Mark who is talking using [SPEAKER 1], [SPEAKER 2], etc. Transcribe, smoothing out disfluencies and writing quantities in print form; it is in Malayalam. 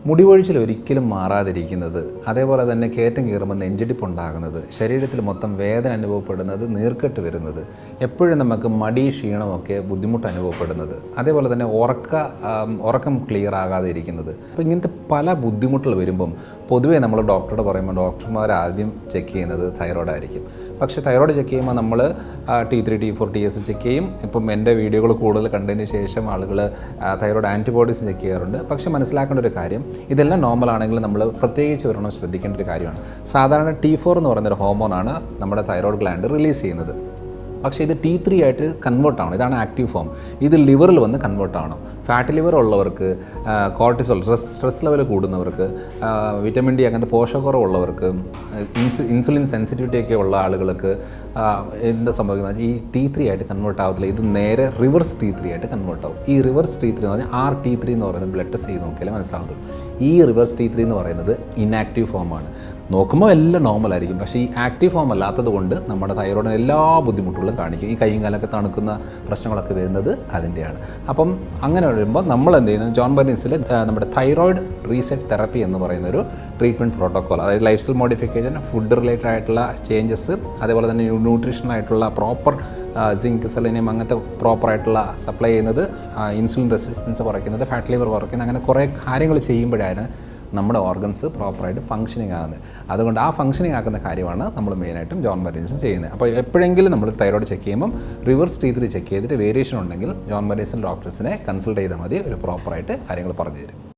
[SPEAKER 1] മുടികൊഴിച്ചിൽ ഒരിക്കലും മാറാതിരിക്കുന്നത്, അതേപോലെ തന്നെ കയറ്റം കയറുമ്പോൾ നെഞ്ചിടിപ്പുണ്ടാകുന്നത്, ശരീരത്തിൽ മൊത്തം വേദന അനുഭവപ്പെടുന്നത്, നീർക്കെട്ട് വരുന്നത്, എപ്പോഴും നമുക്ക് മടി ക്ഷീണമൊക്കെ ബുദ്ധിമുട്ട് അനുഭവപ്പെടുന്നത്, അതേപോലെ തന്നെ ഉറക്കം ക്ലിയർ ആകാതെ ഇരിക്കുന്നത്. അപ്പോൾ ഇങ്ങനത്തെ പല ബുദ്ധിമുട്ടുകൾ വരുമ്പം പൊതുവേ നമ്മൾ ഡോക്ടറോട് പറയുമ്പോൾ ഡോക്ടർമാർ ആദ്യം ചെക്ക് ചെയ്യുന്നത് തൈറോയ്ഡായിരിക്കും. പക്ഷേ തൈറോയ്ഡ് ചെക്ക് ചെയ്യുമ്പോൾ നമ്മൾ T3, T4, TS ചെക്ക് ചെയ്യും. ഇപ്പം എൻ്റെ വീഡിയോകൾ കൂടുതൽ കണ്ടതിന് ശേഷം ആളുകൾ തൈറോയ്ഡ് ആൻറ്റിബോഡീസ് ചെക്ക് ചെയ്യാറുണ്ട്. പക്ഷേ മനസ്സിലാക്കേണ്ട ഒരു കാര്യം, ഇതെല്ലാം നോർമൽ ആണെങ്കിൽ നമ്മൾ പ്രത്യേകിച്ച് ഒരെണ്ണം ശ്രദ്ധിക്കേണ്ട ഒരു കാര്യമാണ്. സാധാരണ T4 എന്ന് പറയുന്നൊരു ഹോർമോണാണ് നമ്മുടെ തൈറോയ്ഡ് ഗ്ലാൻഡ് റിലീസ് ചെയ്യുന്നത്. പക്ഷേ ഇത് T3 ആയിട്ട് കൺവേർട്ട് ആവണം. ഇതാണ് ആക്റ്റീവ് ഫോം. ഇത് ലിവറിൽ വന്ന് കൺവേർട്ട് ആവണം. ഫാറ്റ് ലിവർ ഉള്ളവർക്ക്, കോർട്ടിസോൾ സ്ട്രെസ് ലെവൽ കൂടുന്നവർക്ക്, വിറ്റമിൻ ഡി അങ്ങനത്തെ പോഷകക്കുറവുള്ളവർക്ക്, ഇൻസുലിൻ സെൻസിറ്റിവിറ്റി ഒക്കെ ഉള്ള ആളുകൾക്ക് എന്താ സംഭവിക്കുന്നത്, ഈ T3 ആയിട്ട് കൺവേർട്ട് ആവത്തില്ല. ഇത് നേരെ റിവേഴ്സ് T3 ആയിട്ട് കൺവേർട്ട് ആവും. ഈ റിവേഴ്സ് T3 എന്ന് പറഞ്ഞാൽ RT3 എന്ന് പറയുന്നത് ബ്ലഡ് ടെസ്റ്റ് ചെയ്ത് നോക്കിയാലേ മനസ്സിലാകത്തുള്ളൂ. ഈ റിവേഴ്സ് T3 എന്ന് പറയുന്നത് ഇനാക്റ്റീവ് ഫോമാണ്. നോക്കുമ്പോൾ എല്ലാം നോർമലായിരിക്കും. പക്ഷേ ഈ ആക്റ്റീവ് ഫോം അല്ലാത്തത് കൊണ്ട് നമ്മുടെ തൈറോയിഡിന് എല്ലാ ബുദ്ധിമുട്ടുകളും കാണിക്കും. ഈ കൈയും കാലൊക്കെ തണുക്കുന്ന പ്രശ്നങ്ങളൊക്കെ വരുന്നത് അതിൻ്റെയാണ്. അപ്പം അങ്ങനെ വരുമ്പോൾ നമ്മൾ എന്ത് ചെയ്യുന്നത്, ജോൺ ബർണീസിൽ നമ്മുടെ തൈറോയിഡ് റീസെറ്റ് തെറപ്പി എന്ന് പറയുന്ന ഒരു ട്രീറ്റ്മെൻറ്റ് പ്രോട്ടോക്കോൾ, അതായത് life style modification, food related ആയിട്ടുള്ള ചേഞ്ചസ്, അതേപോലെ തന്നെ ന്യൂട്രീഷനായിട്ടുള്ള പ്രോപ്പർ സിങ്ക്, സെലനിയം അങ്ങനത്തെ പ്രോപ്പറായിട്ടുള്ള സപ്ലൈ ചെയ്യുന്നത്, ഇൻസുലിൻ റെസിസ്റ്റൻസ് കുറയ്ക്കുന്നത്, ഫാറ്റ് ലിവർ കുറയ്ക്കുന്നത്, അങ്ങനെ കുറേ കാര്യങ്ങൾ ചെയ്യുമ്പോഴാണ് നമ്മുടെ ഓർഗൻസ് പ്രോപ്പറായിട്ട് ഫംഗ്ഷനിങ് ആകുന്നത്. അതുകൊണ്ട് ആ ഫംഗ്ഷനിങ് ആക്കുന്ന കാര്യമാണ് നമ്മൾ മെയിനായിട്ടും ജോൺ ബർണീസ് ചെയ്യുന്നത്. അപ്പോൾ എപ്പോഴെങ്കിലും നമ്മൾ തൈറോയ്ഡ് ചെക്ക് ചെയ്യുമ്പം റിവേഴ്സ് T3 ചെക്ക് ചെയ്തിട്ട് വേരിയേഷൻ ഉണ്ടെങ്കിൽ ജോൺ ബർണീസിൽ ഡോക്ടേഴ്സിനെ കൺസൾട്ട് ചെയ്താൽ മതി. ഒരു പ്രോപ്പറായിട്ട് കാര്യങ്ങൾ പറഞ്ഞു തരും.